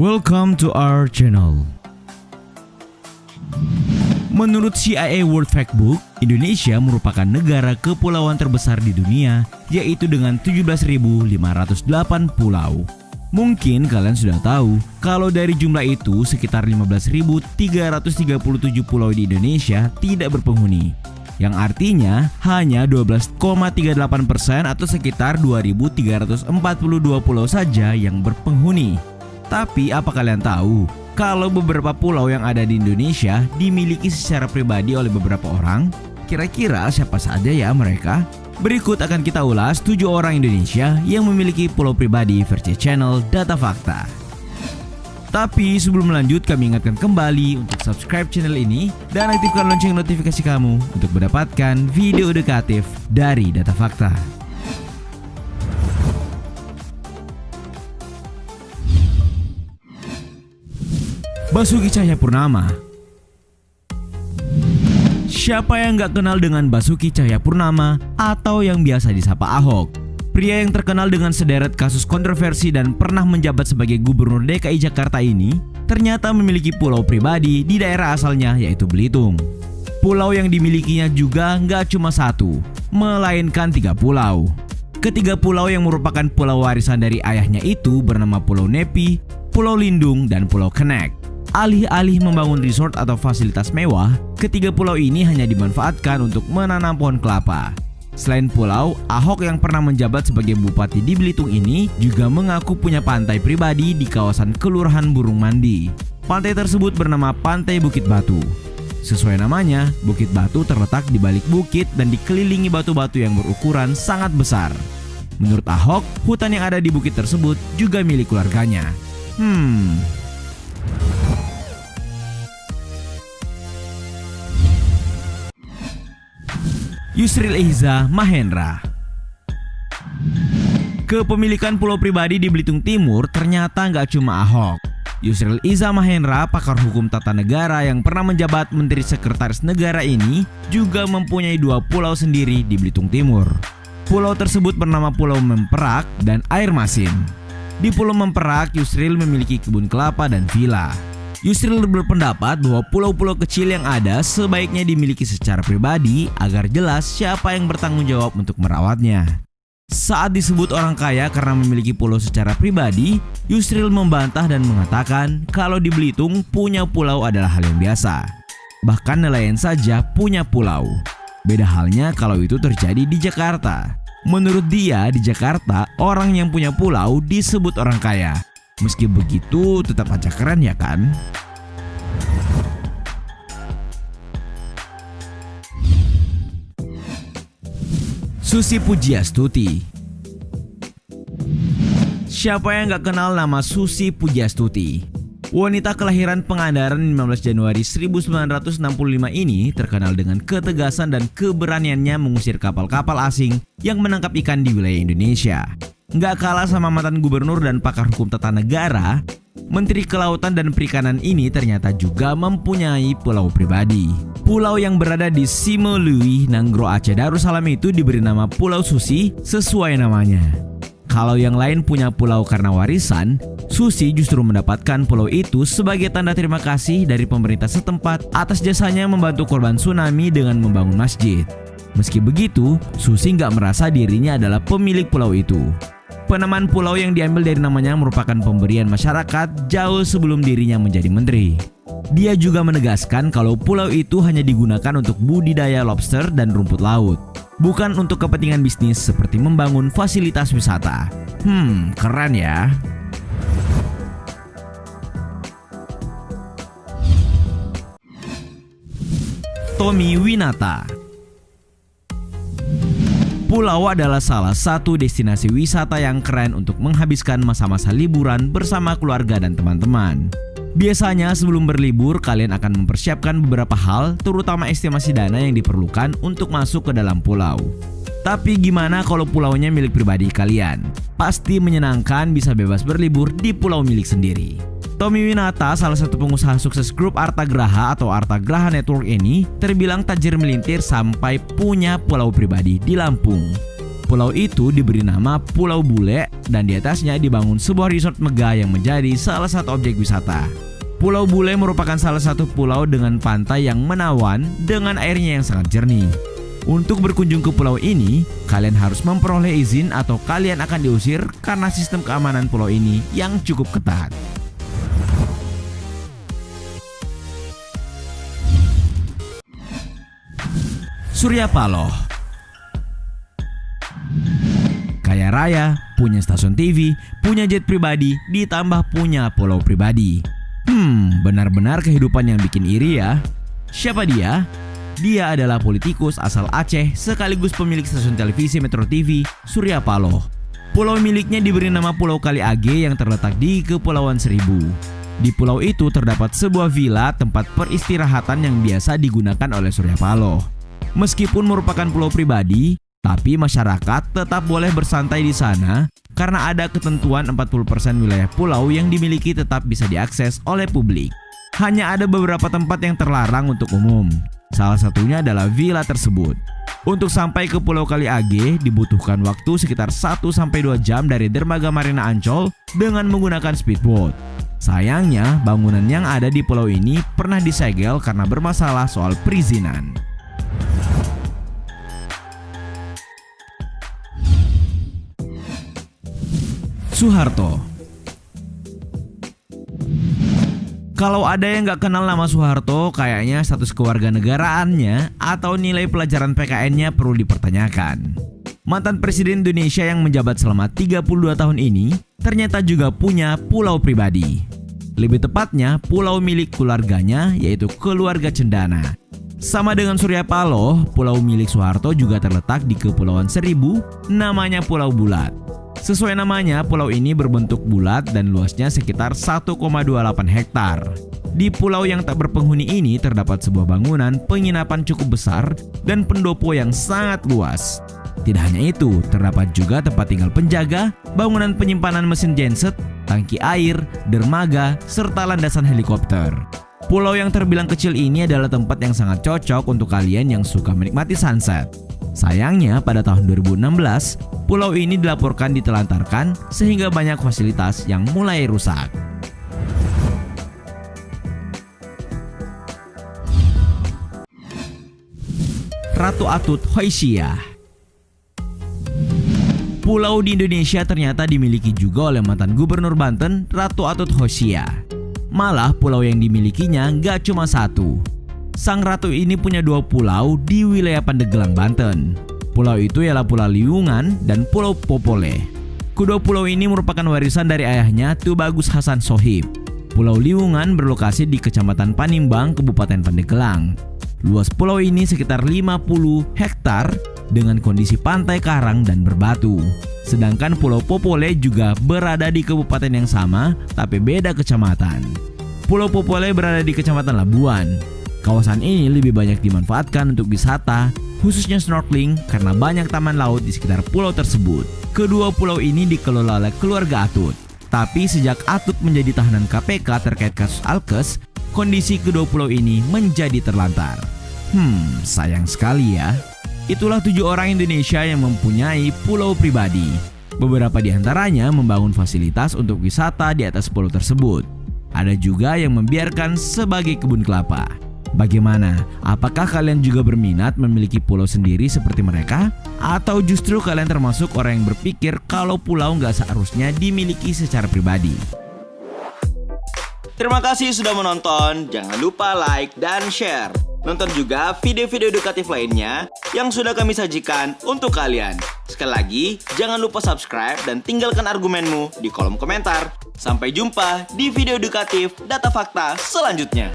Welcome to our channel. Menurut CIA World Factbook, Indonesia merupakan negara kepulauan terbesar di dunia, yaitu dengan 17.508 pulau. Mungkin kalian sudah tahu kalau dari jumlah itu sekitar 15.337 pulau di Indonesia tidak berpenghuni, yang artinya hanya 12,38% atau sekitar 2.342 pulau saja yang berpenghuni. Tapi apa kalian tahu kalau beberapa pulau yang ada di Indonesia dimiliki secara pribadi oleh beberapa orang? Kira-kira siapa saja ya mereka? Berikut akan kita ulas 7 orang Indonesia yang memiliki pulau pribadi versi channel Data Fakta. Tapi sebelum lanjut, kami ingatkan kembali untuk subscribe channel ini dan aktifkan lonceng notifikasi kamu untuk mendapatkan video edukatif dari Data Fakta. Basuki Cahayapurnama. Siapa yang gak kenal dengan Basuki Cahayapurnama atau yang biasa disapa Ahok? Pria yang terkenal dengan sederet kasus kontroversi dan pernah menjabat sebagai Gubernur DKI Jakarta ini ternyata memiliki pulau pribadi di daerah asalnya, yaitu Belitung. Pulau yang dimilikinya juga gak cuma satu, melainkan 3 pulau. Ketiga pulau yang merupakan pulau warisan dari ayahnya itu bernama Pulau Nepi, Pulau Lindung, dan Pulau Kenek. Alih-alih membangun resort atau fasilitas mewah, ketiga pulau ini hanya dimanfaatkan untuk menanam pohon kelapa. Selain pulau, Ahok yang pernah menjabat sebagai bupati di Belitung ini juga mengaku punya pantai pribadi di kawasan Kelurahan Burung Mandi. Pantai tersebut bernama Pantai Bukit Batu. Sesuai namanya, Bukit Batu terletak di balik bukit dan dikelilingi batu-batu yang berukuran sangat besar. Menurut Ahok, hutan yang ada di bukit tersebut juga milik keluarganya. Yusril Iza Mahendra. Kepemilikan pulau pribadi di Belitung Timur ternyata nggak cuma Ahok. Yusril Iza Mahendra, pakar hukum tata negara yang pernah menjabat Menteri Sekretaris Negara ini, juga mempunyai 2 pulau sendiri di Belitung Timur. Pulau tersebut bernama Pulau Memperak dan Air Masin. Di Pulau Memperak, Yusril memiliki kebun kelapa dan villa. Yusril berpendapat bahwa pulau-pulau kecil yang ada sebaiknya dimiliki secara pribadi agar jelas siapa yang bertanggung jawab untuk merawatnya. Saat disebut orang kaya karena memiliki pulau secara pribadi, Yusril membantah dan mengatakan kalau di Belitung punya pulau adalah hal yang biasa. Bahkan nelayan saja punya pulau. Beda halnya kalau itu terjadi di Jakarta. Menurut dia, di Jakarta orang yang punya pulau disebut orang kaya. Meski begitu tetap aja keren ya kan? Susi Pujiastuti. Siapa yang gak kenal nama Susi Pujiastuti? Wanita kelahiran Pangandaran 15 Januari 1965 ini terkenal dengan ketegasan dan keberaniannya mengusir kapal-kapal asing yang menangkap ikan di wilayah Indonesia. Nggak kalah sama mantan gubernur dan pakar hukum tata negara, Menteri Kelautan dan Perikanan ini ternyata juga mempunyai pulau pribadi. Pulau yang berada di Simolui, Nanggro, Aceh Darussalam itu diberi nama Pulau Susi sesuai namanya. Kalau yang lain punya pulau karena warisan, Susi justru mendapatkan pulau itu sebagai tanda terima kasih dari pemerintah setempat atas jasanya membantu korban tsunami dengan membangun masjid. Meski begitu, Susi nggak merasa dirinya adalah pemilik pulau itu. Penamaan pulau yang diambil dari namanya merupakan pemberian masyarakat jauh sebelum dirinya menjadi menteri. Dia juga menegaskan kalau pulau itu hanya digunakan untuk budidaya lobster dan rumput laut, bukan untuk kepentingan bisnis seperti membangun fasilitas wisata. Keren ya. Tommy Winata. Pulau adalah salah satu destinasi wisata yang keren untuk menghabiskan masa-masa liburan bersama keluarga dan teman-teman. Biasanya sebelum berlibur kalian akan mempersiapkan beberapa hal, terutama estimasi dana yang diperlukan untuk masuk ke dalam pulau. Tapi gimana kalau pulaunya milik pribadi kalian? Pasti menyenangkan bisa bebas berlibur di pulau milik sendiri. Tommy Winata, salah satu pengusaha sukses grup Artagraha atau Artagraha Network ini, terbilang tajir melintir sampai punya pulau pribadi di Lampung. Pulau itu diberi nama Pulau Bule dan di atasnya dibangun sebuah resort megah yang menjadi salah satu objek wisata. Pulau Bule merupakan salah satu pulau dengan pantai yang menawan dengan airnya yang sangat jernih. Untuk berkunjung ke pulau ini, kalian harus memperoleh izin atau kalian akan diusir karena sistem keamanan pulau ini yang cukup ketat. Surya Paloh kaya raya, punya stasiun TV, punya jet pribadi, ditambah punya pulau pribadi. Benar-benar kehidupan yang bikin iri ya. Siapa dia? Dia adalah politikus asal Aceh sekaligus pemilik stasiun televisi Metro TV, Surya Paloh. Pulau miliknya diberi nama Pulau Kali Age yang terletak di Kepulauan Seribu. Di pulau itu terdapat sebuah villa tempat peristirahatan yang biasa digunakan oleh Surya Paloh. Meskipun merupakan pulau pribadi, tapi masyarakat tetap boleh bersantai di sana karena ada ketentuan 40% wilayah pulau yang dimiliki tetap bisa diakses oleh publik. Hanya ada beberapa tempat yang terlarang untuk umum. Salah satunya adalah villa tersebut. Untuk sampai ke Pulau Kali Age dibutuhkan waktu sekitar 1-2 jam dari dermaga Marina Ancol dengan menggunakan speedboat. Sayangnya, bangunan yang ada di pulau ini pernah disegel karena bermasalah soal perizinan. Soeharto. Kalau ada yang gak kenal nama Soeharto, kayaknya status kewarganegaraannya atau nilai pelajaran PKN-nya perlu dipertanyakan. Mantan Presiden Indonesia yang menjabat selama 32 tahun ini ternyata juga punya pulau pribadi. Lebih tepatnya pulau milik keluarganya, yaitu keluarga Cendana. Sama dengan Surya Paloh, pulau milik Soeharto juga terletak di Kepulauan Seribu, namanya Pulau Bulat. Sesuai namanya, pulau ini berbentuk bulat dan luasnya sekitar 1,28 hektar. Di pulau yang tak berpenghuni ini terdapat sebuah bangunan penginapan cukup besar dan pendopo yang sangat luas. Tidak hanya itu, terdapat juga tempat tinggal penjaga, bangunan penyimpanan mesin genset, tangki air, dermaga, serta landasan helikopter. Pulau yang terbilang kecil ini adalah tempat yang sangat cocok untuk kalian yang suka menikmati sunset. Sayangnya pada tahun 2016, pulau ini dilaporkan ditelantarkan sehingga banyak fasilitas yang mulai rusak. Ratu Atut Hoysiyah. Pulau di Indonesia ternyata dimiliki juga oleh mantan Gubernur Banten, Ratu Atut Hoysiyah. Malah pulau yang dimilikinya gak cuma satu. Sang ratu ini punya 2 pulau di wilayah Pandeglang, Banten. Pulau itu ialah Pulau Liungan dan Pulau Popole. Kedua pulau ini merupakan warisan dari ayahnya Tubagus Hasan Sohib. Pulau Liungan berlokasi di Kecamatan Panimbang, Kabupaten Pandeglang. Luas pulau ini sekitar 50 hektar dengan kondisi pantai karang dan berbatu. Sedangkan Pulau Popole juga berada di kabupaten yang sama tapi beda kecamatan. Pulau Popole berada di Kecamatan Labuan. Kawasan ini lebih banyak dimanfaatkan untuk wisata, khususnya snorkeling karena banyak taman laut di sekitar pulau tersebut. Kedua pulau ini dikelola oleh keluarga Atut. Tapi sejak Atut menjadi tahanan KPK terkait kasus Alkes, kondisi kedua pulau ini menjadi terlantar. Sayang sekali ya. Itulah 7 orang Indonesia yang mempunyai pulau pribadi. Beberapa di antaranya membangun fasilitas untuk wisata di atas pulau tersebut. Ada juga yang membiarkan sebagai kebun kelapa. Bagaimana? Apakah kalian juga berminat memiliki pulau sendiri seperti mereka? Atau justru kalian termasuk orang yang berpikir kalau pulau nggak seharusnya dimiliki secara pribadi? Terima kasih sudah menonton. Jangan lupa like dan share. Nonton juga video-video edukatif lainnya yang sudah kami sajikan untuk kalian. Sekali lagi, jangan lupa subscribe dan tinggalkan argumenmu di kolom komentar. Sampai jumpa di video edukatif Data Fakta selanjutnya.